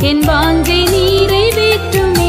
என் வாஞ்சை நிறைவேற்றுமே.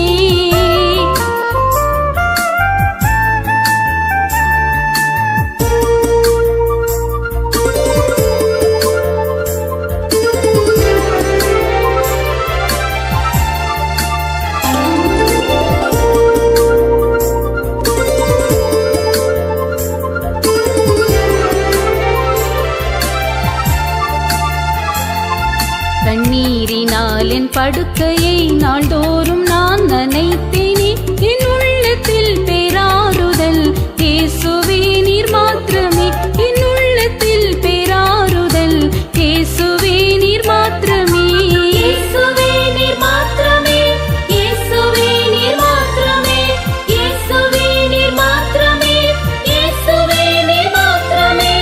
கண்ணீரினால் என் படுக்கையை நாள்தோறும் நான் நனைத்தேனே. என் உள்ளத்தில் பேராறுதல் இயேசுவே நீர் மாத்திரமே. என் உள்ளத்தில் பேராறுதல் இயேசுவே நீர் மாத்திரமே. இயேசுவே நீர் மாத்திரமே. இயேசுவே நீர் மாத்திரமே. இயேசுவே நீர் மாத்திரமே. இயேசுவே நீர் மாத்திரமே.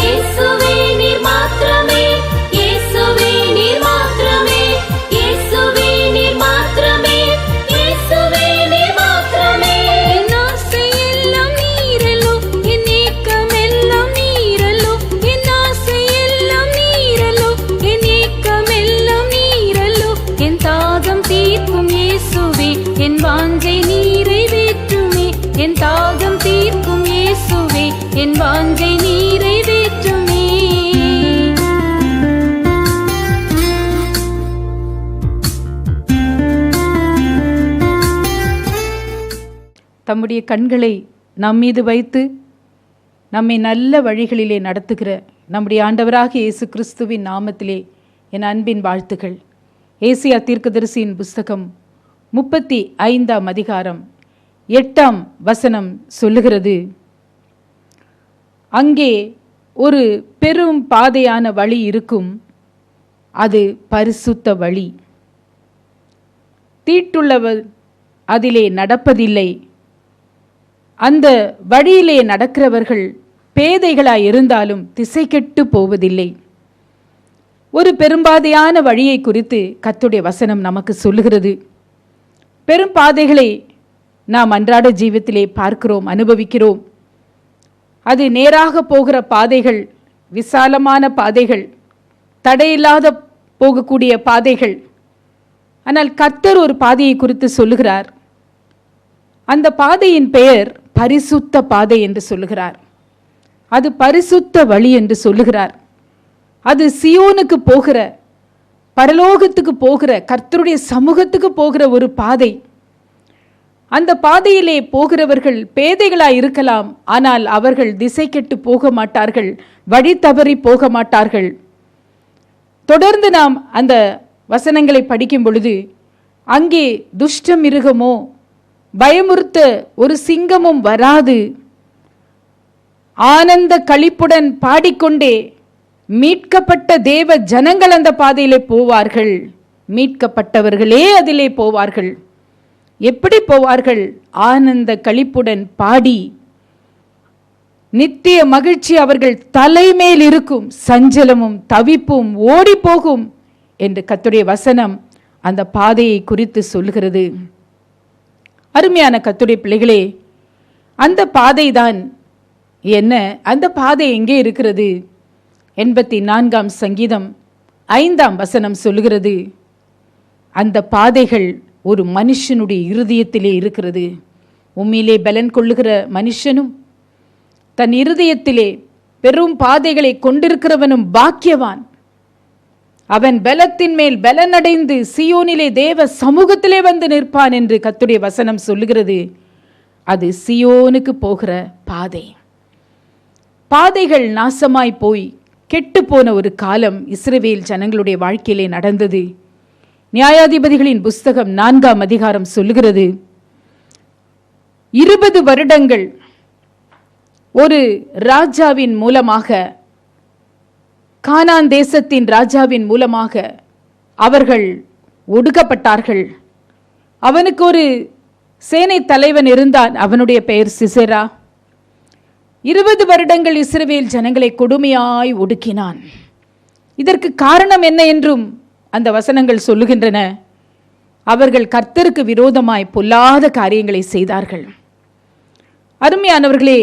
இயேசுவே நீர் மாத்திரமே. இயேசுவே நீர் மாத்திரமே. இயேசுவே நீர் மாத்திரமே. இயேசுவே நீர் மாத்திரமே. என் ஆசை எல்லாம் நீரல்லோ, என் ஏக்கம் எல்லாம் நீரல்லோ. என் ஆசை எல்லாம் நீரல்லோ, என் ஏக்கம் எல்லாம் நீரல்லோ. என் தாகம் தீர்க்கும் இயேசுவே என் வாஞ்சை நிறைவேற்றுமே. என் தாகம் தீர்க்கும் இயேசுவே என் வாஞ்சை நிறைவேற்றுமே. தம்முடைய கண்களை நம் மீது வைத்து நம்மை நல்ல வழிகளிலே நடத்துகிற நம்முடைய ஆண்டவராக இயேசு கிறிஸ்துவின் நாமத்திலே என் அன்பின் வாழ்த்துக்கள். ஏசியா தீர்க்கதரிசியின் புஸ்தகம் 35ஆம் அதிகாரம் 8ஆம் வசனம் சொல்லுகிறது, அங்கே ஒரு பெரும் பாதையான வழி இருக்கும், அது பரிசுத்த வழி. தீட்டுள்ளவர் அதிலே நடப்பதில்லை. அந்த வழியிலே நடக்கிறவர்கள் பேதைகளாய் இருந்தாலும் திசை கெட்டு போவதில்லை. ஒரு பெரும்பாதையான வழியை குறித்து கர்த்தருடைய வசனம் நமக்கு சொல்லுகிறது. பெரும் பாதைகளை நாம் அன்றாட ஜீவியத்திலே பார்க்கிறோம், அனுபவிக்கிறோம். அது நேராக போகிற பாதைகள், விசாலமான பாதைகள், தடையில்லாத போகக்கூடிய பாதைகள். ஆனால் கர்த்தர் ஒரு பாதையை குறித்து சொல்லுகிறார். அந்த பாதையின் பெயர் பரிசுத்த பாதை என்று சொல்லுகிறார். அது பரிசுத்த வழி என்று சொல்லுகிறார். அது சியோனுக்கு போகிற, பரலோகத்துக்கு போகிற, கர்த்தருடைய சமூகத்துக்கு போகிற ஒரு பாதை. அந்த பாதையிலே போகிறவர்கள் பேதைகளாய் இருக்கலாம், ஆனால் அவர்கள் திசை கெட்டு போக மாட்டார்கள், வழி தவறி போக மாட்டார்கள். தொடர்ந்து நாம் அந்த வசனங்களை படிக்கும் பொழுது, அங்கே துஷ்ட மிருகமோ பயமுறுத்த ஒரு சிங்கமும் வராது, ஆனந்த களிப்புடன் பாடிக்கொண்டே மீட்கப்பட்ட தேவ ஜனங்கள் அந்த பாதையிலே போவார்கள். மீட்கப்பட்டவர்களே அதிலே போவார்கள். எப்படி போவார்கள்? ஆனந்த களிப்புடன் பாடி, நித்திய மகிழ்ச்சி அவர்கள் தலைமேல் இருக்கும், சஞ்சலமும் தவிப்பும் ஓடி போகும் என்று கர்த்தருடைய வசனம் அந்த பாதையை குறித்து சொல்கிறது. அருமையான கர்த்தருடைய பிள்ளைகளே, அந்த பாதை தான் என்ன? அந்த பாதை எங்கே இருக்கிறது? 84ஆம் சங்கீதம் 5ஆம் வசனம் சொல்லுகிறது, அந்த பாதைகள் ஒரு மனுஷனுடைய இருதயத்திலே இருக்கிறது. உண்மையிலே பலன் கொள்ளுகிற மனுஷனும் தன் இருதயத்திலே பெரும் பாதைகளை கொண்டிருக்கிறவனும் பாக்கியவான். அவன் பலத்தின் மேல் பலனடைந்து சியோனிலே தேவ சமூகத்திலே வந்து நிற்பான் என்று கர்த்தருடைய வசனம் சொல்லுகிறது. அது சியோனுக்கு போகிற பாதை. பாதைகள் நாசமாய் போய் கெட்டு போன ஒரு காலம் இஸ்ரவேல் ஜனங்களுடைய வாழ்க்கையிலே நடந்தது. நியாயாதிபதிகளின் புஸ்தகம் 4ஆம் அதிகாரம் சொல்லுகிறது, 20 வருடங்கள் ஒரு ராஜாவின் மூலமாக, கானான் தேசத்தின் ராஜாவின் மூலமாக அவர்கள் ஒடுக்கப்பட்டார்கள். அவனுக்கு ஒரு சேனை தலைவன் இருந்தான், அவனுடைய பெயர் சிசெரா. 20 வருடங்கள் இஸ்ரவேல் ஜனங்களை கொடுமையாய் ஒடுக்கினான். இதற்கு காரணம் என்ன என்றும் அந்த வசனங்கள் சொல்லுகின்றன. அவர்கள் கர்த்தருக்கு விரோதமாய் பொல்லாத காரியங்களை செய்தார்கள். அருமையானவர்களே,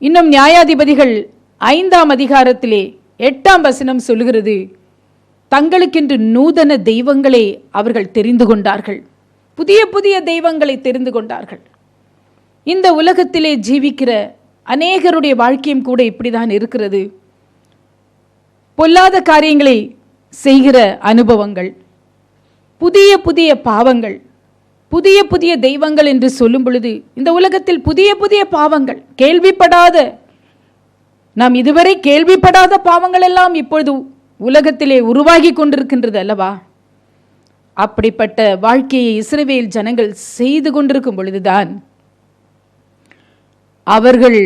இன்னும் நியாயாதிபதிகள் 5ஆம் அதிகாரத்திலே 8ஆம் வசனம் சொல்லுகிறது, தங்களுக்கென்று நூதன தெய்வங்களை அவர்கள் தெரிந்து கொண்டார்கள். புதிய புதிய தெய்வங்களை தெரிந்து கொண்டார்கள். இந்த உலகத்திலே ஜீவிக்கிற அநேகருடைய வாழ்க்கையும் கூட இப்படிதான் இருக்கிறது. பொல்லாத காரியங்களை செய்கிற அனுபவங்கள், புதிய புதிய பாவங்கள், புதிய புதிய தெய்வங்கள் என்று சொல்லும் பொழுது இந்த உலகத்தில் புதிய புதிய பாவங்கள், கேள்விப்படாத, நாம் இதுவரை கேள்விப்படாத பாவங்கள் எல்லாம் இப்பொழுது உலகத்திலே உருவாகி கொண்டிருக்கின்றது அல்லவா? அப்படிப்பட்ட வாழ்க்கையை இஸ்ரவேல் ஜனங்கள் செய்து கொண்டிருக்கும் பொழுதுதான் அவர்கள்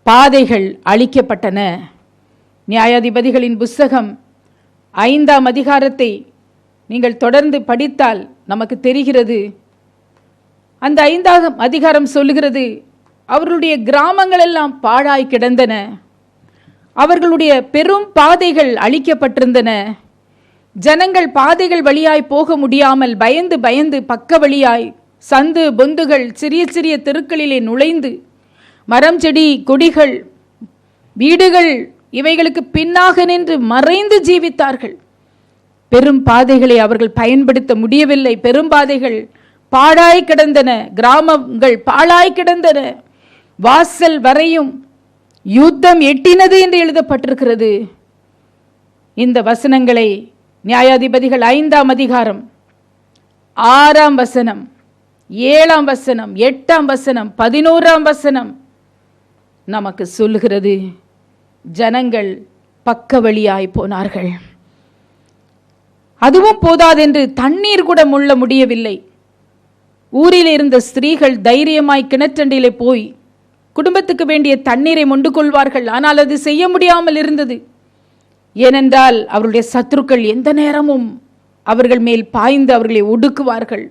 பாதைகள் அழிக்கப்பட்டன. நியாயாதிபதிகளின் புஸ்தகம் 5ஆம் அதிகாரத்தை நீங்கள் தொடர்ந்து படித்தால் நமக்கு தெரிகிறது. அந்த 5ஆம் அதிகாரம் சொல்லுகிறது, அவர்களுடைய கிராமங்கள் எல்லாம் பாழாய் கிடந்தன, அவர்களுடைய பெரும் பாதைகள் அழிக்கப்பட்டிருந்தன. ஜனங்கள் பாதைகள் வழியாய் போக முடியாமல் பயந்து பயந்து பக்க வழியாய் சந்து பொந்துகள் சிறிய சிறிய தெருக்களிலே நுழைந்து மரம் செடி கொடிகள் வீடுகள் இவைகளுக்கு பின்னாக நின்று மறைந்து ஜீவித்தார்கள். பெரும் பாதைகளை அவர்கள் பயன்படுத்த முடியவில்லை. பெரும் பாதைகள் பாழாய் கிடந்தன, கிராமங்கள் பாழாய் கிடந்தன, வாசல் வரையும் யுத்தம் எட்டினது என்று எழுதப்பட்டிருக்கிறது. இந்த வசனங்களை நியாயாதிபதிகள் 5ஆம் அதிகாரம் 6ஆம் வசனம், 7ஆம் வசனம், 8ஆம் வசனம், 11ஆம் வசனம் நமக்கு சொல்லுகிறது. ஜனங்கள் பக்க வழியாய் போனார்கள். அதுவும் போதாதென்று தண்ணீர் கூட முள்ள முடியவில்லை. ஊரில் இருந்த ஸ்திரீகள் தைரியமாய் கிணற்றண்டிலே போய் குடும்பத்துக்கு வேண்டிய தண்ணீரை மொண்டு கொள்வார்கள். ஆனால் அது செய்ய முடியாமல் இருந்தது. ஏனென்றால் அவருடைய சத்துருக்கள் எந்த நேரமும் அவர்கள் மேல் பாய்ந்து அவர்களை ஒடுக்குவார்கள்,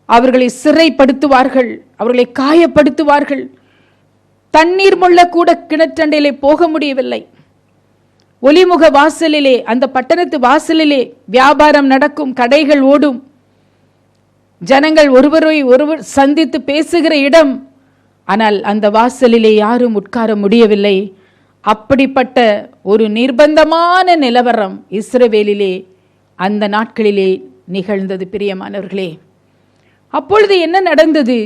அவர்களை சிறைப்படுத்துவார்கள், அவர்களை காயப்படுத்துவார்கள். தண்ணீர் முள்ள கூட கிணற்றண்டையிலே போக முடியவில்லை. ஒலிமுக வாசலிலே, அந்த பட்டணத்து வாசலிலே வியாபாரம் நடக்கும், கடைகள் ஓடும், ஜனங்கள் ஒருவரை ஒருவர் சந்தித்து பேசுகிற இடம். ஆனால் அந்த வாசலிலே யாரும் உட்கார முடியவில்லை. அப்படிப்பட்ட ஒரு நிர்பந்தமான நிலவரம் இஸ்ரவேலிலே அந்த நாட்களிலே நிகழ்ந்தது. பிரியமானவர்களே, அப்பொழுது என்ன நடந்தது?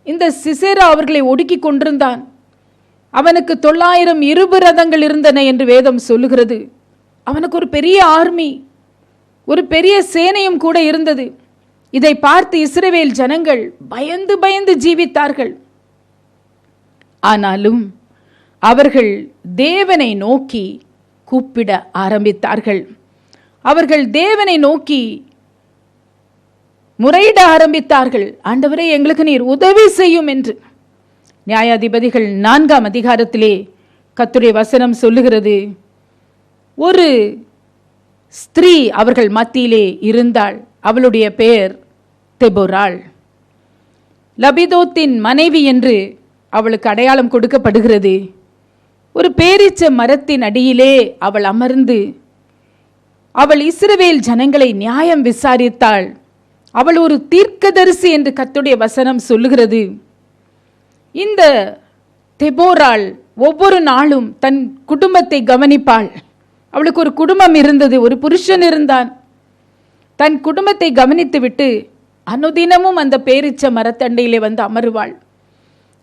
இந்த சிசேரா அவர்களை ஒடுக்கி கொண்டிருந்தான். அவனுக்கு 900 இரும்பு ரதங்கள் இருந்தன என்று வேதம் சொல்லுகிறது. அவனுக்கு ஒரு பெரிய ஆர்மி, ஒரு பெரிய சேனையும் கூட இருந்தது. இதை பார்த்து இஸ்ரவேல் ஜனங்கள் பயந்து பயந்து ஜீவித்தார்கள். ஆனாலும் அவர்கள் தேவனை நோக்கி கூப்பிட ஆரம்பித்தார்கள். அவர்கள் தேவனை நோக்கி முறையிட ஆரம்பித்தார்கள். ஆண்டவரே, எங்களுக்கு நீர் உதவி செய்யும் என்று. நியாயாதிபதிகள் 4ஆம் அதிகாரத்திலே கர்த்தருடைய வசனம் சொல்லுகிறது, ஒரு ஸ்திரீ அவர்கள் மத்தியிலே இருந்தாள். அவளுடைய பெயர் தெபோராள். லபிதோத்தின் மனைவி என்று அவளுக்கு அடையாளம் கொடுக்கப்படுகிறது. ஒரு பேரீச்ச மரத்தின் அடியிலே அவள் அமர்ந்து அவள் இஸ்ரவேல் ஜனங்களை நியாயம் விசாரித்தாள். அவள் ஒரு தீர்க்கதரிசி என்று கர்த்தருடைய வசனம் சொல்லுகிறது. இந்த தெபோராள் ஒவ்வொரு நாளும் தன் குடும்பத்தை கவனிப்பாள். அவளுக்கு ஒரு குடும்பம் இருந்தது, ஒரு புருஷன் இருந்தான். தன் குடும்பத்தை கவனித்து விட்டு அனுதினமும் அந்த பேரீச்ச மரத்தண்டையிலே வந்து அமருவாள்.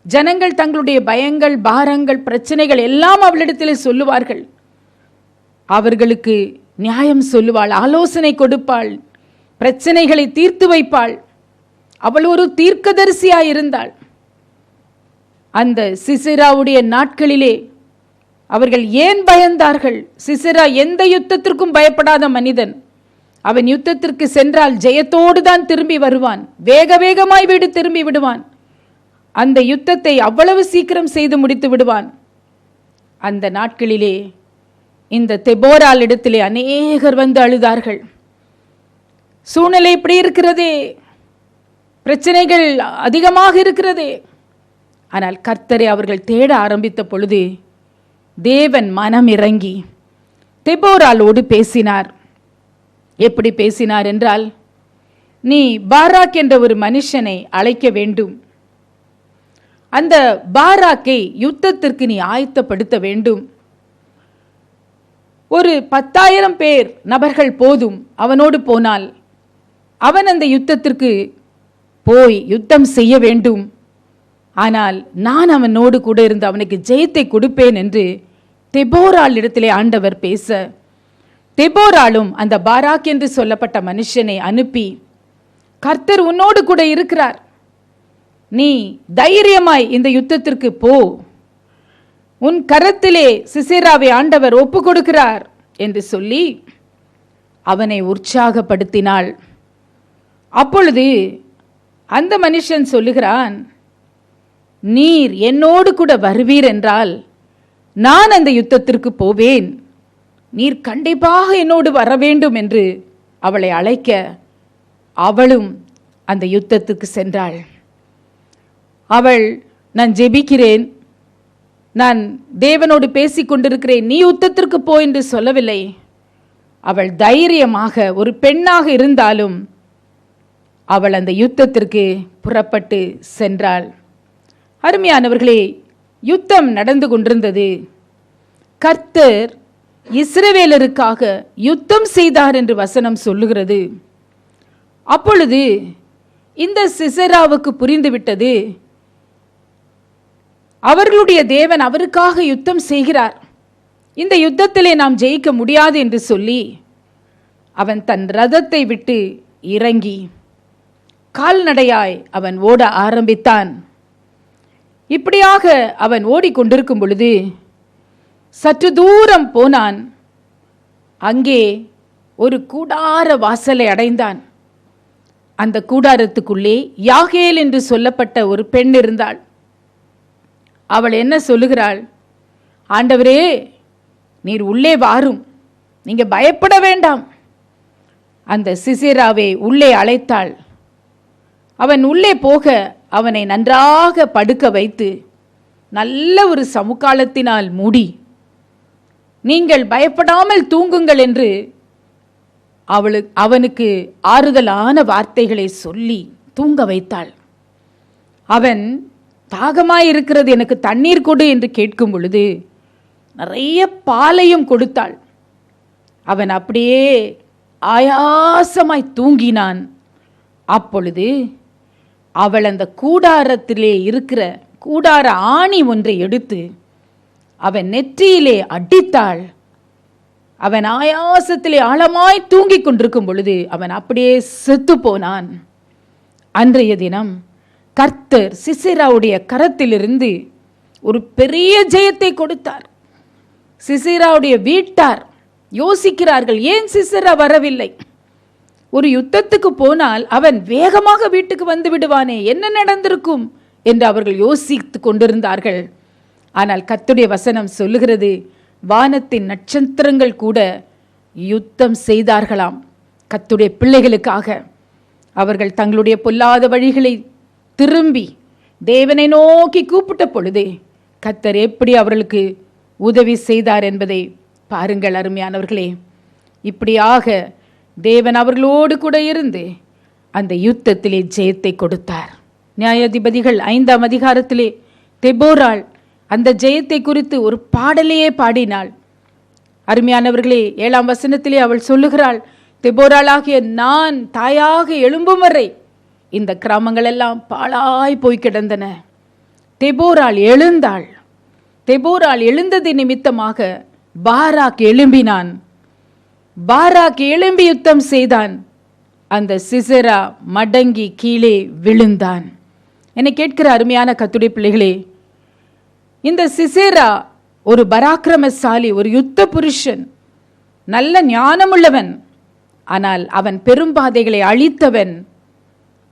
ஜனங்கள் தங்களுடைய பயங்கள், பாரங்கள், பிரச்சனைகள் எல்லாம் அவளிடத்திலே சொல்லுவார்கள். அவர்களுக்கு நியாயம் சொல்லுவாள், ஆலோசனை கொடுப்பாள், பிரச்சனைகளை தீர்த்து வைப்பாள். அவள் ஒரு தீர்க்கதரிசியாயிருந்தாள். அந்த சிசெராவுடைய நாட்களிலே அவர்கள் ஏன் பயந்தார்கள்? சிசெரா எந்த யுத்தத்திற்கும் பயப்படாத மனிதன். அவன் யுத்தத்திற்கு சென்றால் ஜெயத்தோடு தான் திரும்பி வருவான். வேக வேகமாய் வீடு திரும்பி விடுவான். அந்த யுத்தத்தை அவ்வளவு சீக்கிரம் செய்து முடித்து விடுவான். அந்த நாட்களிலே இந்த தெபோராள் இடத்திலே அநேகர் வந்து அழுதார்கள். சூழ்நிலை இப்படி இருக்கிறதே, பிரச்சனைகள் அதிகமாக இருக்கிறதே. ஆனால் கர்த்தரை அவர்கள் தேட ஆரம்பித்த பொழுது தேவன் மனம் இறங்கி தெபோராளோடு பேசினார். எப்படி பேசினார் என்றால், நீ பாராக் என்ற ஒரு மனுஷனை அழைக்க வேண்டும், அந்த பாராக்கை யுத்தத்திற்கு நீ ஆயத்தப்படுத்த வேண்டும். ஒரு 10,000 பேர் நபர்கள் போதும் அவனோடு போனால் அவன் அந்த யுத்தத்திற்கு போய் யுத்தம் செய்ய வேண்டும். ஆனால் நான் அவனோடு கூட இருந்து அவனுக்கு ஜெயத்தை கொடுப்பேன் என்று தெபோராள் இடத்திலே ஆண்டவர் பேச, தெபோராளும் அந்த பாராக் என்று சொல்லப்பட்ட மனுஷனை அனுப்பி, கர்த்தர் உன்னோடு கூட இருக்கிறார், நீ தைரியமாய் இந்த யுத்தத்திற்கு போ, உன் கரத்திலே சிசேராவை ஆண்டவர் ஒப்பு கொடுக்கிறார் என்று சொல்லி அவனை உற்சாகப்படுத்தினாள். அப்பொழுது அந்த மனுஷன் சொல்லுகிறான், நீர் என்னோடு கூட வருவீர் என்றால் நான் அந்த யுத்தத்திற்கு போவேன், நீர் கண்டிப்பாக என்னோடு வர வேண்டும் என்று அவளை அழைக்க அவளும் அந்த யுத்தத்துக்கு சென்றாள். அவள், நான் ஜெபிக்கிறேன், நான் தேவனோடு பேசிக் கொண்டிருக்கிறேன், நீ யுத்தத்திற்கு போ என்று சொல்லவில்லை. அவள் தைரியமாக, ஒரு பெண்ணாக இருந்தாலும் அவள் அந்த யுத்தத்திற்கு புறப்பட்டு சென்றாள். அருமையானவர்களே, யுத்தம் நடந்து கொண்டிருந்தது. கர்த்தர் இஸ்ரவேலருக்காக யுத்தம் செய்தார் என்று வசனம் சொல்லுகிறது. அப்பொழுது இந்த சிசெராவுக்கு புரிந்துவிட்டது, அவர்களுடைய தேவன் அவருக்காக யுத்தம் செய்கிறார், இந்த யுத்தத்திலே நாம் ஜெயிக்க முடியாது என்று சொல்லி அவன் தன் ரதத்தை விட்டு இறங்கி கால்நடையாய் அவன் ஓட ஆரம்பித்தான். இப்படியாக அவன் ஓடிக்கொண்டிருக்கும் பொழுது சற்று தூரம் போனான். அங்கே ஒரு கூடார வாசலை அடைந்தான். அந்த கூடாரத்துக்குள்ளே யாகேல் என்று சொல்லப்பட்ட ஒரு பெண் இருந்தாள். அவள் என்ன சொல்லுகிறாள், ஆண்டவரே நீர் உள்ளே வாரும், நீங்க பயப்பட வேண்டாம். அந்த சிசேராவை உள்ளே அழைத்தாள். அவன் உள்ளே போக அவனை நன்றாக படுக்க வைத்து நல்ல ஒரு சமுக்காலத்தினால் மூடி, நீங்கள் பயப்படாமல் தூங்குங்கள் என்று அவனுக்கு ஆறுதலான வார்த்தைகளை சொல்லி தூங்க வைத்தாள். அவன் தாகமாயிருக்கிறது, எனக்கு தண்ணீர் கொடு என்று கேட்கும் பொழுது நிறைய பாலையும் கொடுத்தாள். அவன் அப்படியே ஆயாசமாய் தூங்கினான். அப்பொழுது அவள் அந்த கூடாரத்திலே இருக்கிற கூடார ஆணி ஒன்றை எடுத்து அவன் நெற்றியிலே அடித்தாள். அவன் ஆயாசத்திலே ஆழமாய் தூங்கிக் கொண்டிருக்கும் பொழுது அவன் அப்படியே செத்து போனான். அன்றைய தினம் கர்த்தர் சிசேராவுடைய கரத்திலிருந்து ஒரு பெரிய ஜெயத்தை கொடுத்தார். சிசேராவுடைய வீட்டார் யோசிக்கிறார்கள், ஏன் சிசேரா வரவில்லை? ஒரு யுத்தத்துக்கு போனால் அவன் வேகமாக வீட்டுக்கு வந்து விடுவானே, என்ன நடந்திருக்கும் என்று அவர்கள் யோசித்து கொண்டிருந்தார்கள். ஆனால் கர்த்தருடைய வசனம் சொல்லுகிறது, வானத்தின் நட்சத்திரங்கள் கூட யுத்தம் செய்தார்களாம் கர்த்தருடைய பிள்ளைகளுக்காக. அவர்கள் தங்களுடைய பொல்லாத வழிகளை திரும்பி தேவனை நோக்கி கூப்பிட்ட பொழுதே கர்த்தர் எப்படி அவர்களுக்கு உதவி செய்தார் என்பதை பாருங்கள் அருமையானவர்களே. இப்படியாக தேவன் அவர்களோடு கூட இருந்து அந்த யுத்தத்திலே ஜெயத்தை கொடுத்தார். நியாயாதிபதிகள் 5ஆம் அதிகாரத்திலே தெபோராள் அந்த ஜெயத்தை குறித்து ஒரு பாடலையே பாடினாள். அருமையானவர்களே, 7ஆம் வசனத்திலே அவள் சொல்லுகிறாள், தெபோராளாகிய நான் தாயாக எழும்பும் வரை இந்த கிராமங்கள் எல்லாம் பாழாய் போய் கிடந்தன. தெபோராள் எழுந்தாள். தெபோராள் எழுந்தது நிமித்தமாக பாராக் எழும்பினான். பாராக் எழும்பி யுத்தம் செய்தான். அந்த சிசெரா மடங்கி கீழே விழுந்தான். என்னை கேட்கிற அருமையான கர்த்தருடைய பிள்ளைகளே, இந்த சிசெரா ஒரு பராக்கிரமசாலி, ஒரு யுத்த புருஷன், நல்ல ஞானமுள்ளவன். ஆனால் அவன் பெரும்பாதைகளை அழித்தவன்.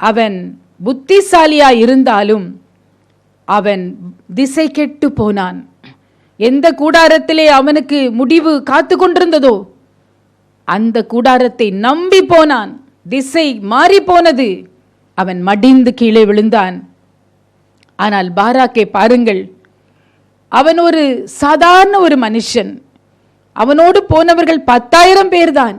அவன் புத்திசாலியாய் இருந்தாலும் அவன் திசை கெட்டு போனான். எந்த கூடாரத்திலே அவனுக்கு முடிவு காத்து கொண்டிருந்ததோ அந்த கூடாரத்தை நம்பி போனான். திசை மாறி போனது. அவன் மடிந்து கீழே விழுந்தான். ஆனால் பாராக்கை பாருங்கள், அவன் ஒரு சாதாரண ஒரு மனுஷன். அவனோடு போனவர்கள் 10,000 பேர்தான்.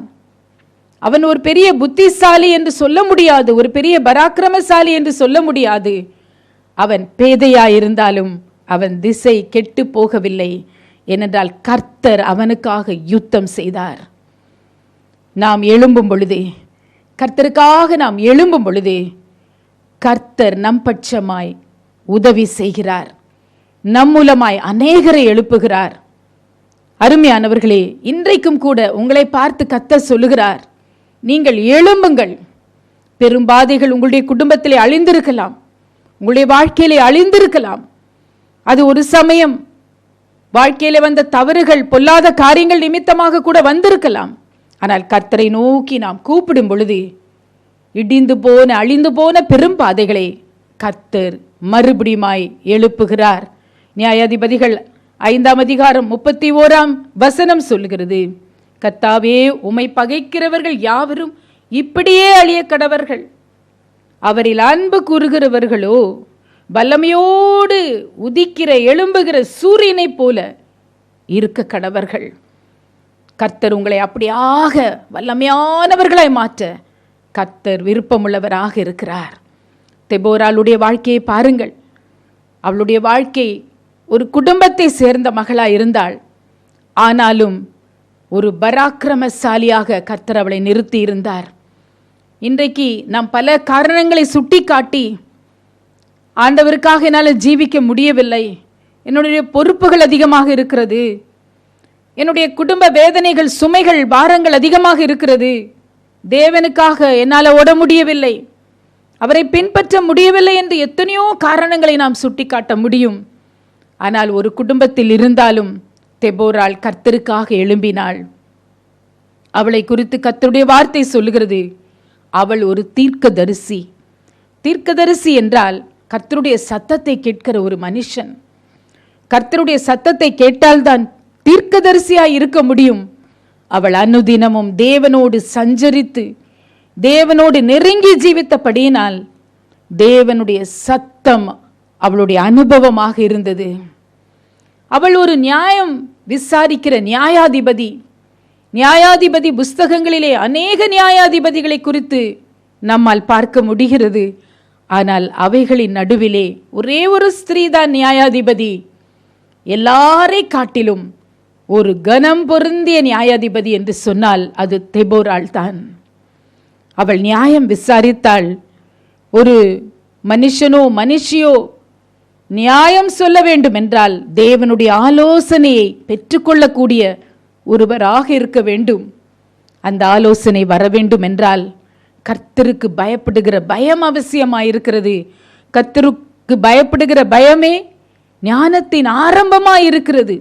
அவன் ஒரு பெரிய புத்திசாலி என்று சொல்ல முடியாது, ஒரு பெரிய பராக்கிரமசாலி என்று சொல்ல முடியாது. அவன் பேதையாயிருந்தாலும் அவன் திசை கெட்டு போகவில்லை. ஏனென்றால் கர்த்தர் அவனுக்காக யுத்தம் செய்தார். நாம் எழும்பும் பொழுதே, கர்த்தருக்காக நாம் எழும்பும் பொழுதே, கர்த்தர் நம் பட்சமாய் உதவி செய்கிறார். நம் மூலமாய் அநேகரை எழுப்புகிறார். அருமையானவர்களே, இன்றைக்கும் கூட உங்களை பார்த்து கர்த்தர் சொல்லுகிறார், நீங்கள் எழும்புங்கள். பெரும்பாதைகள் உங்களுடைய குடும்பத்திலே அழிந்திருக்கலாம், உங்களுடைய வாழ்க்கையிலே அழிந்திருக்கலாம். அது ஒரு சமயம் வாழ்க்கையிலே வந்த தவறுகள், பொல்லாத காரியங்கள் நிமித்தமாக கூட வந்திருக்கலாம். ஆனால் கர்த்தரை நோக்கி நாம் கூப்பிடும் பொழுது இடிந்து போன அழிந்து போன பெரும் பாதைகளை கர்த்தர் மறுபடியுமாய் எழுப்புகிறார். நியாயாதிபதிகள் 5ஆம் அதிகாரம் 31ஆம் வசனம் சொல்லுகிறது, கர்த்தாவே, உம்மை பகைக்கிறவர்கள் யாவரும் இப்படியே அழிய கடவர்கள். அவரில் அன்பு கூறுகிறவர்களோ வல்லமையோடு உதிக்கிற எழும்புகிற சூரியனை போல இருக்க கடவர்கள். கர்த்தர் உங்களை அப்படியாக வல்லமையானவர்களாய் மாற்ற கர்த்தர் விருப்பமுள்ளவராக இருக்கிறார். தெபோராளுடைய வாழ்க்கையை பாருங்கள். அவளுடைய வாழ்க்கை ஒரு குடும்பத்தை சேர்ந்த மகளாய் இருந்தாள். ஆனாலும் ஒரு பராக்கிரமசாலியாக கர்த்தர் அவளை நிறுத்தி இருந்தார். இன்றைக்கு நாம் பல காரணங்களை சுட்டி காட்டி, ஆண்டவருக்காக என்னால் ஜீவிக்க முடியவில்லை, என்னுடைய பொறுப்புகள் அதிகமாக இருக்கிறது, என்னுடைய குடும்ப வேதனைகள், சுமைகள், பாரங்கள் அதிகமாக இருக்கிறது, தேவனுக்காக என்னால் ஓட முடியவில்லை, அவரை பின்பற்ற முடியவில்லை என்று எத்தனையோ காரணங்களை நாம் சுட்டி காட்ட முடியும். ஆனால் ஒரு குடும்பத்தில் இருந்தாலும் தெபோராள் கர்த்தருக்காக எழும்பினாள். அவளை குறித்து கர்த்தருடைய வார்த்தை சொல்லுகிறது, அவள் ஒரு தீர்க்கதரிசி. தீர்க்கதரிசி என்றால் கர்த்தருடைய சத்தத்தை கேட்கிற ஒரு மனுஷன். கர்த்தருடைய சத்தத்தை கேட்டால்தான் தீர்க்கதரிசியாய் இருக்க முடியும். அவள் அனுதினமும் தேவனோடு சஞ்சரித்து தேவனோடு நெருங்கி ஜீவித்தபடியினால் தேவனுடைய சத்தம் அவளுடைய அனுபவமாக இருந்தது. அவள் ஒரு நியாயம் விசாரிக்கிற நியாயாதிபதி. நியாயாதிபதி புஸ்தகங்களிலே அநேக நியாயாதிபதிகளை குறித்து நம்மால் பார்க்க முடிகிறது. ஆனால் அவைகளின் நடுவிலே ஒரே ஒரு ஸ்திரீதான் நியாயாதிபதி. எல்லாரை காட்டிலும் ஒரு கனம் பொருந்திய நியாயாதிபதி என்று சொன்னால் அது தெபோராள் தான். அவள் நியாயம் விசாரித்தாள். ஒரு மனுஷனோ மனுஷியோ நியாயம் சொல்ல வேண்டும் என்றால் தேவனுடைய ஆலோசனையை பெற்றுக்கொள்ளக்கூடிய ஒருவராக இருக்க வேண்டும். அந்த ஆலோசனை வர வேண்டும் என்றால் கர்த்தருக்கு பயப்படுகிற பயம் அவசியமாயிருக்கிறது. கர்த்தருக்கு பயப்படுகிற பயமே ஞானத்தின் ஆரம்பமாயிருக்கிறது.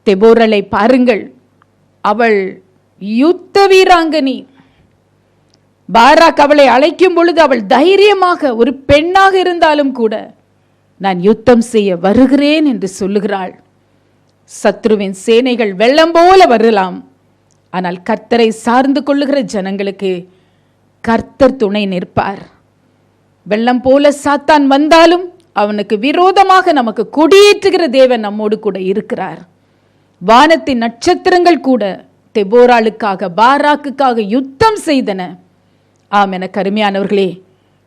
தெபோரலை பாருங்கள், அவள் யுத்த வீராங்கனி. பாராக் அவளை அழைக்கும் பொழுது அவள் தைரியமாக, ஒரு பெண்ணாக இருந்தாலும் கூட, நான் யுத்தம் செய்ய வருகிறேன் என்று சொல்லுகிறாள். சத்ருவின் சேனைகள் வெள்ளம் போல வரலாம், ஆனால் கர்த்தரை சார்ந்து கொள்ளுகிற ஜனங்களுக்கு கர்த்தர் துணை நிற்பார். வெள்ளம் போல சாத்தான் வந்தாலும் அவனுக்கு விரோதமாக நமக்கு கொடியேற்றுகிற தேவன் நம்மோடு கூட இருக்கிறார். வானத்தின் நட்சத்திரங்கள் கூட தெபோராளுக்காக, பாராக்குக்காக யுத்தம் செய்தன. ஆம், என கருமையானவர்களே,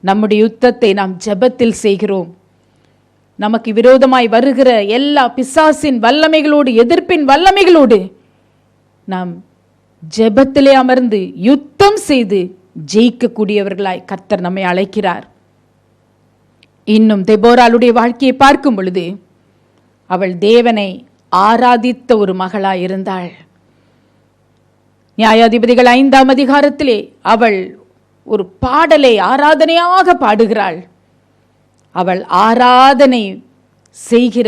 நம்முடைய யுத்தத்தை நாம் ஜெபத்தில் செய்கிறோம். நமக்கு விரோதமாய் வருகிற எல்லா பிசாசின் வல்லமைகளோடு, எதிர்ப்பின் வல்லமைகளோடு நாம் ஜெபத்திலே அமர்ந்து யுத்தம் செய்து ஜெயிக்கக்கூடியவர்களாய் கர்த்தர் நம்மை அழைக்கிறார். இன்னும் தெபோராளுடைய வாழ்க்கையை பார்க்கும் பொழுது அவள் தேவனை ஆராதித்த ஒரு மகளாய் இருந்தாள். நியாயாதிபதிகள் 5ஆம் அதிகாரத்திலே அவள் ஒரு பாடலை ஆராதனையாக பாடுகிறாள். அவள் ஆராதனை செய்கிற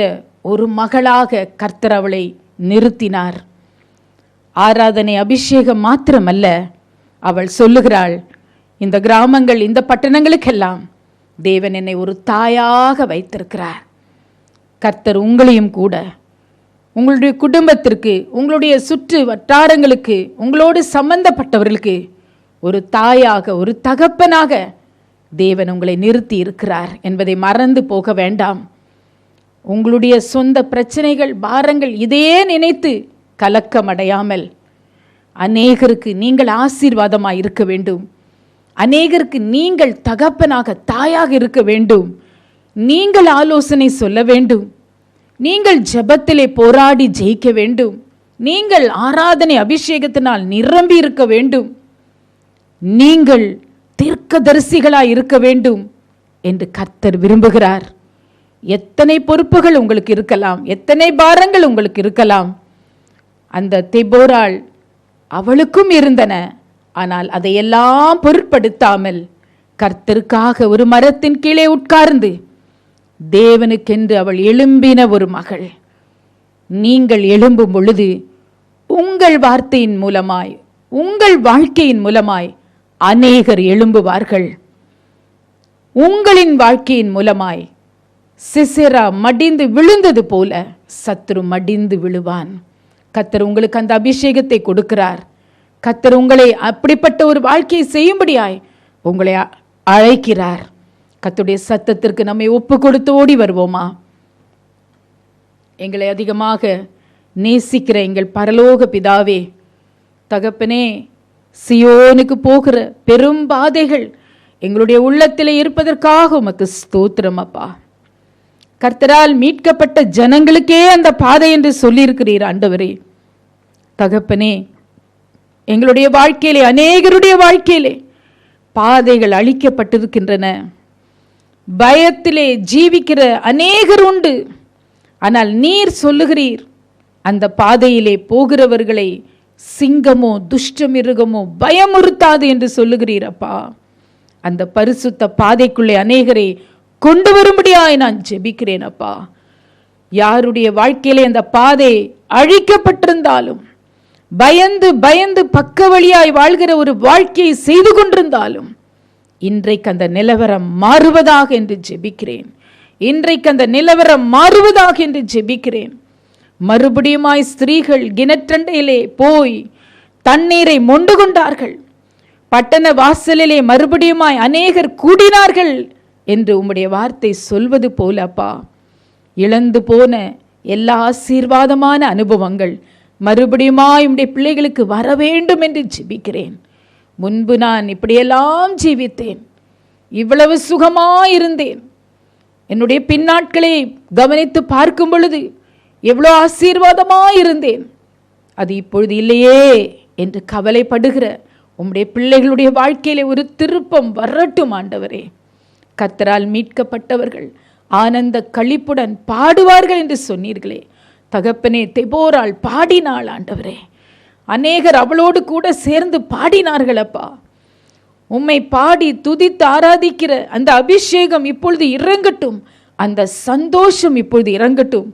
ஒரு மகளாக கர்த்தர் அவளை நிறுத்தினார். ஆராதனை அபிஷேகம் மாத்திரமல்ல, அவள் சொல்லுகிறாள், இந்த கிராமங்கள், இந்த பட்டணங்களுக்கெல்லாம் தேவன் என்னை ஒரு தாயாக வைத்திருக்கிறார். கர்த்தர் உங்களையும் கூட, உங்களுடைய குடும்பத்திற்கு, உங்களுடைய சுற்று வட்டாரங்களுக்கு, உங்களோடு சம்பந்தப்பட்டவர்களுக்கு ஒரு தாயாக, ஒரு தகப்பனாக தேவன் உங்களை நிறுத்தி இருக்கிறார் என்பதை மறந்து போக வேண்டாம். உங்களுடைய சொந்த பிரச்சனைகள், பாரங்கள் இதையே நினைத்து கலக்கமடையாமல் அநேகருக்கு நீங்கள் ஆசீர்வாதமாக இருக்க வேண்டும். அநேகருக்கு நீங்கள் தகப்பனாக, தாயாக இருக்க வேண்டும். நீங்கள் ஆலோசனை சொல்ல வேண்டும். நீங்கள் ஜெபத்திலே போராடி ஜெயிக்க வேண்டும். நீங்கள் ஆராதனை அபிஷேகத்தினால் நிரம்பி இருக்க வேண்டும். நீங்கள் தீர்க்கதரிசிகளாய் இருக்க வேண்டும் என்று கர்த்தர் விரும்புகிறார். எத்தனை பொறுப்புகள் உங்களுக்கு இருக்கலாம், எத்தனை பாரங்கள் உங்களுக்கு இருக்கலாம். அந்த தெபோராள் அவளுக்கும் இருந்தன. ஆனால் அதையெல்லாம் பொருட்படுத்தாமல் கர்த்தருக்காக ஒரு மரத்தின் கீழே உட்கார்ந்து தேவனுக்கென்று அவள் எழும்பின ஒரு மகள். நீங்கள் எழும்பும் பொழுது உங்கள் வார்த்தையின் மூலமாய், உங்கள் வாழ்க்கையின் மூலமாய் அநேகர் எழும்புவார்கள். உங்களின் வாழ்க்கையின் மூலமாய் சிசெரா மடிந்து விழுந்தது போல சத்துரு மடிந்து விழுவான். கர்த்தர் உங்களுக்கு அந்த அபிஷேகத்தை கொடுக்கிறார். கர்த்தர் உங்களை அப்படிப்பட்ட ஒரு வாழ்க்கையை செய்யும்படியாய் உங்களை அழைக்கிறார். கர்த்தருடைய சத்தத்திற்கு நம்மை ஒப்பு கொடுத்து ஓடி வருவோமா? எங்களை அதிகமாக நேசிக்கிற எங்கள் பரலோக பிதாவே, தகப்பனே, சியோனுக்கு போகிற பெரும் பாதைகள் எங்களுடைய உள்ளத்திலே இருப்பதற்காக உமக்கு ஸ்தோத்திரம் அப்பா. கர்த்தரால் மீட்கப்பட்ட ஜனங்களுக்கே அந்த பாதை என்று சொல்லியிருக்கிறீர் ஆண்டவரே. தகப்பனே, எங்களுடைய வாழ்க்கையிலே, அநேகருடைய வாழ்க்கையிலே பாதைகள் அழிக்கப்பட்டிருக்கின்றன. பயத்திலே ஜீவிக்கிற அநேகர் உண்டு. ஆனால் நீர் சொல்லுகிறீர், அந்த பாதையிலே போகிறவர்களை சிங்கமோ துஷ்ட மிருகமோ பயமுறுத்தாது என்று சொல்லுகிறீர் அப்பா. அந்த பரிசுத்த பாதைக்குள்ளே அநேகரை கொண்டு வரும்படியாய் நான் ஜெபிக்கிறேன் அப்பா. யாருடைய வாழ்க்கையிலே அந்த பாதை அழிக்கப்பட்டிருந்தாலும், பயந்து பயந்து பக்க வழியாய் வாழ்கிற ஒரு வாழ்க்கையை செய்து கொண்டிருந்தாலும், இன்றைக்கு அந்த நிலவரம் மாறுவதாக என்று ஜெபிக்கிறேன். இன்றைக்கு அந்த நிலவரம் மாறுவதாக என்று ஜெபிக்கிறேன். மறுபடியுமாய் ஸ்திரீகள் கிணற்றண்டையிலே போய் தண்ணீரை மொண்டு கொண்டார்கள். பட்டண வாசலிலே மறுபடியுமாய் அநேகர் கூடினார்கள் என்று உம்முடைய வார்த்தை சொல்வது போல அப்பா, இழந்து போன எல்லா ஆசீர்வாதமான அனுபவங்கள் மறுபடியுமாய் உம்முடைய பிள்ளைகளுக்கு வர வேண்டும் என்று ஜெபிக்கிறேன். முன்பு நான் இப்படியெல்லாம் ஜீவித்தேன், இவ்வளவு சுகமாயிருந்தேன், என்னுடைய பின்னாட்களை கவனித்து பார்க்கும் பொழுது எவ்வளோ ஆசீர்வாதமாயிருந்தேன், அது இப்பொழுது இல்லையே என்று கவலைப்படுகிற உம்முடைய பிள்ளைகளுடைய வாழ்க்கையிலே ஒரு திருப்பம் வரட்டும் ஆண்டவரே. கர்த்தரால் மீட்கப்பட்டவர்கள் ஆனந்த களிப்புடன் பாடுவார்கள் என்று சொன்னீர்களே. தகப்பனே, தெபோராள் பாடினாள் ஆண்டவரே. அநேகர் அவளோடு கூட சேர்ந்து பாடினார்கள் அப்பா. உம்மை பாடி துதித்து ஆராதிக்கிற அந்த அபிஷேகம் இப்பொழுது இறங்கட்டும். அந்த சந்தோஷம் இப்பொழுது இறங்கட்டும்.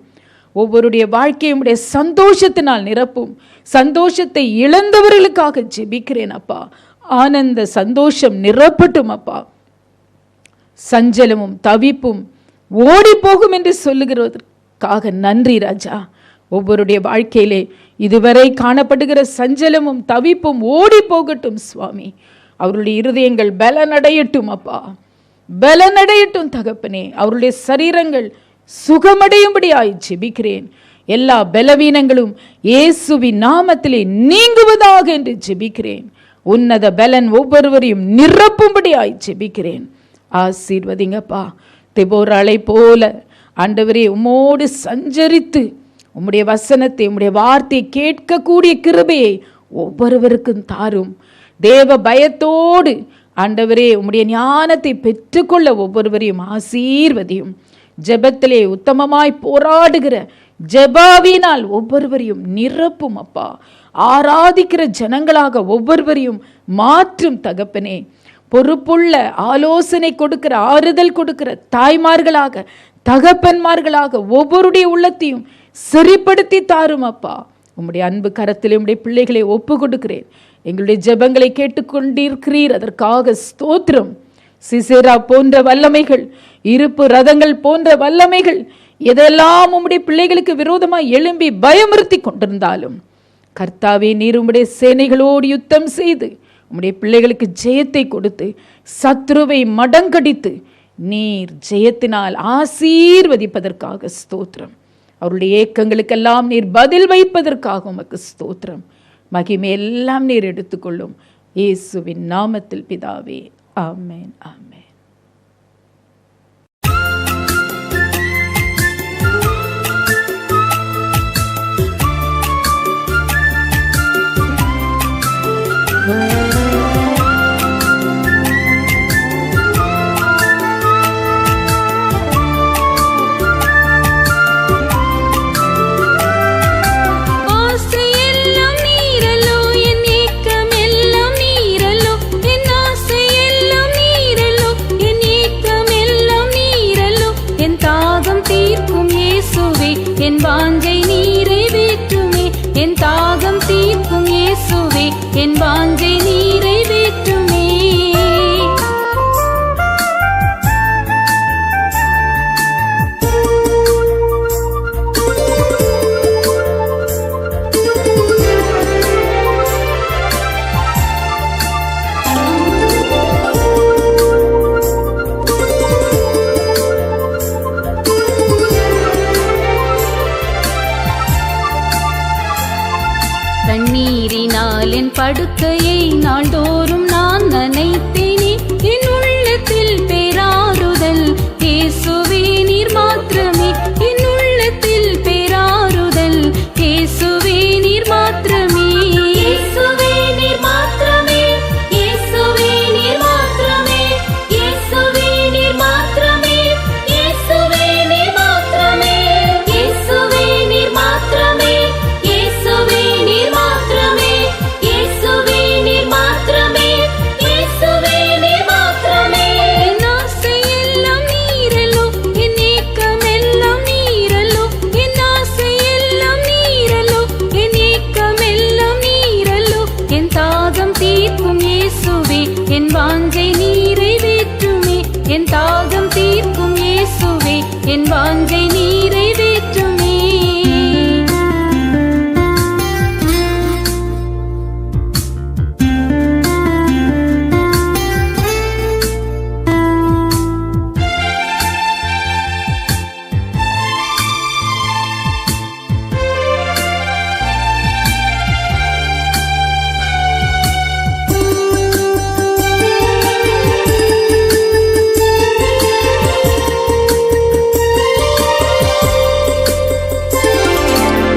ஒவ்வொருடைய வாழ்க்கையுடைய சந்தோஷத்தினால் நிரப்பும். சந்தோஷத்தை இழந்தவர்களுக்காக ஜெபிக்கிறேன் அப்பா. ஆனந்த சந்தோஷம் நிரப்பட்டும் அப்பா. சஞ்சலமும் தவிப்பும் ஓடி போகும் என்று சொல்லுகிறதற்காக நன்றி ராஜா. ஒவ்வொருடைய வாழ்க்கையிலே இதுவரை காணப்படுகிற சஞ்சலமும் தவிப்பும் ஓடி போகட்டும் சுவாமி. அவருடைய இருதயங்கள் பலனடையட்டும் அப்பா, பலனடையட்டும் தகப்பனே. அவருடைய சரீரங்கள் சுகமடையும்படியாய் ஜெபிக்கிறேன். எல்லா பலவீனங்களும் இயேசுவின் நாமத்திலே நீங்குவதாக என்று ஜெபிக்கிறேன். உன்னத பலன் ஒவ்வொருவரையும் நிரப்பும்படியாய் ஜெபிக்கிறேன். ஆசீர்வதிங்கப்பா. தெபோராளை போல ஆண்டவரே உம்மோடு சஞ்சரித்து உம்முடைய வசனத்தை, உம்முடைய வார்த்தையை கேட்கக்கூடிய கிருபையை ஒவ்வொருவருக்கும் தாரும். தேவ பயத்தோடு ஆண்டவரே உம்முடைய ஞானத்தை பெற்றுக்கொள்ள ஒவ்வொருவரையும் ஆசீர்வதியும். ஜெபத்திலே உத்தமமாய் போராடுகிற ஜெபாவினால் ஒவ்வொருவரையும் நிரப்பும் அப்பா. ஆராதிக்கிற ஜனங்களாக ஒவ்வொருவரையும் மாற்றும் தகப்பனே. பொறுப்புள்ள ஆலோசனை கொடுக்கிற, ஆறுதல் கொடுக்கிற தாய்மார்களாக, தகப்பன்மார்களாக ஒவ்வொருடைய உள்ளத்தையும் சரிப்படுத்தி தாரும் அப்பா. உம்முடைய அன்பு கரத்திலே உம்முடைய பிள்ளைகளை ஒப்பு கொடுக்கிறேன். எங்களுடைய ஜெபங்களை கேட்டுக்கொண்டிருக்கிறீர், அதற்காக ஸ்தோத்திரம். சிசேரா போன்ற வல்லமைகள், இருப்பு ரதங்கள் போன்ற வல்லமைகள் எதெல்லாம் உம்முடைய பிள்ளைகளுக்கு விரோதமாக எழும்பி பயமுறுத்தி கொண்டிருந்தாலும், கர்த்தாவே நீர் உம்முடைய சேனைகளோடு யுத்தம் செய்து உம்முடைய பிள்ளைகளுக்கு ஜெயத்தை கொடுத்து சத்ருவை மடங்கடித்து நீர் ஜெயத்தினால் ஆசீர்வதிப்பதற்காக ஸ்தோத்திரம். அவருடைய ஏக்கங்களுக்கெல்லாம் நீர் பதில் வைப்பதற்காக உமக்கு ஸ்தோத்திரம். மகிமை எல்லாம் நீர் எடுத்துக்கொள்ளும். இயேசுவின் நாமத்தில் பிதாவே, ஆமென், ஆமென். என் வாஞ்சை நிறைவேற்றுமே. என் தாகம் தீர்க்கும் இயேசுவே, என் வாஞ்சை நிறைவேற்றுமே. தண்ணீரினால் என் படுக்கையை நாள்தோறும் நான் நனைத்தேனே. என் உள்ளத்தில் பேராறுதல் இயேசுவே நீர் மாத்திரமே. என் உள்ளத்தில் பேராறுதல் இயேசுவே நீர் மாத்திரமே. இயேசுவே நீர் மாத்திரமே. இயேசுவே நீர் மாத்திரமே. இயேசுவே நீர் மாத்திரமே. இயேசுவே நீர் மாத்திரமே. இயேசுவே நீர் மாத்திரமே. இயேசுவே நீர் மாத்திரமே. இயேசுவே நீர் மாத்திரமே. இயேசுவே நீர் மாத்திரமே. என் ஆசை எல்லாம் நீரல்லோ, என் ஏக்கம் எல்லாம் நீரல்லோ. என் ஆசை எல்லாம் நீரல்லோ, என் ஏக்கம் எல்லாம் நீரல்லோ. என் தாகம் தீர்க்கும் இயேசுவே, என் வாஞ்சை நிறைவேற்றுமே. என் தாகம் தீர்க்கும் இயேசுவே, என் வாஞ்சை நிறைவேற்றுமே.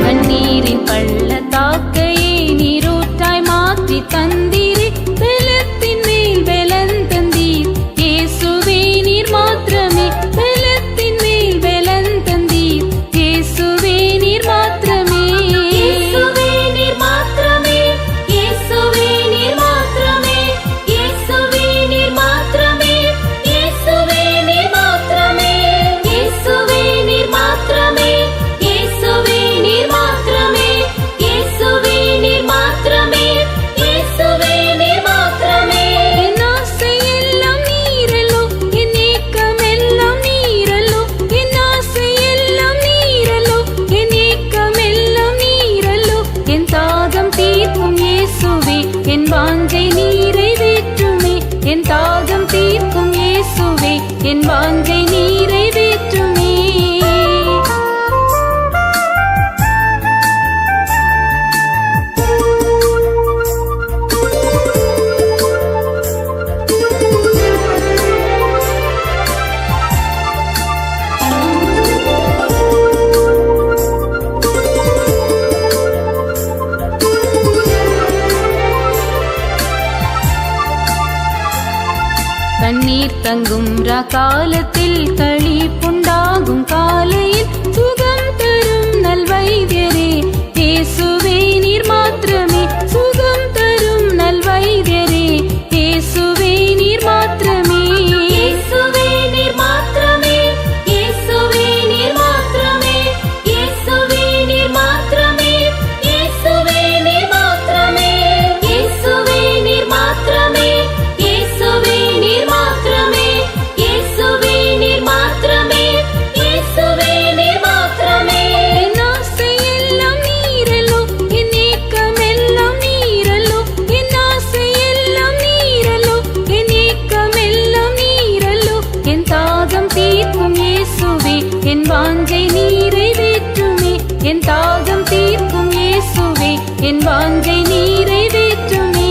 கண்ணீரின் பள்ளத்தாக்கையே நீரூற்றாய் மாற்றி தந்தீரே. பலத்தின் மேல் பலன் தந்தீர் இயேசுவே நீர் மாத்திரமே. பலத்தின் மேல் பலன் தந்தீர் இயேசுவே நீர் மாத்திரமே. இயேசுவே நீர் மாத்திரமே. இயேசுவே நீர் மாத்திரமே. இயேசுவே நீர் மாத்திரமே. இயேசுவே நீர் மாத்திரமே. இயேசுவே நீர் மாத்திரமே. இயேசுவே நீர் மாத்திரமே. இயேசுவே நீர் மாத்திரமே. இயேசுவே நீர் மாத்திரமே. என் ஆசை எல்லாம் நீரல்லோ, என் ஏக்கம் எல்லாம் நீரல்லோ. என் ஆசை எல்லாம் நீரல்லோ, என் ஏக்கம் எல்லாம் நீரல்லோ. என் தாகம் தீர்க்கும் இயேசுவே, என் வாஞ்சை நிறைவேற்றுமே. என் தாகம் தீர்க்கும் இயேசுவே, என் வாஞ்சை நிறைவேற்றுமே. தண்ணீர் தங்கும் காலத்தில் களிப்புண்டாகும் காலையில் சுகம் தரும் நல்வைத்தியரே இயேசுவே நீர் மாத்திரமே. சுகம் தரும் நல்வைத்தியரே இயேசுவே நீர் மாத்திரமே. இயேசுவே நீர் மாத்திரமே. இயேசுவே நீர் மாத்திரமே. இயேசுவே நீர் மாத்திரமே. இயேசுவே நீர் மாத்திரமே. இயேசுவே நீர் மாத்திரமே. இயேசுவே நீர் மாத்திரமே. இயேசுவே நீர் மாத்திரமே. இயேசுவே நீர் மாத்திரமே. என் ஆசை எல்லாம் நீரல்லோ, என் ஏக்கம் எல்லாம் நீரல்லோ. என் ஆசை எல்லாம் நீரல்லோ, என் ஏக்கம் எல்லாம் நீரல்லோ. என் தாகம் தீர்க்கும் இயேசுவே, என் வாஞ்சை நிறைவேற்றுமே. என் தாகம் தீர்க்கும் இயேசுவே, என் வாஞ்சை நிறைவேற்றுமே.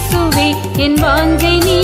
இயேசுவே என் வாஞ்சை நீ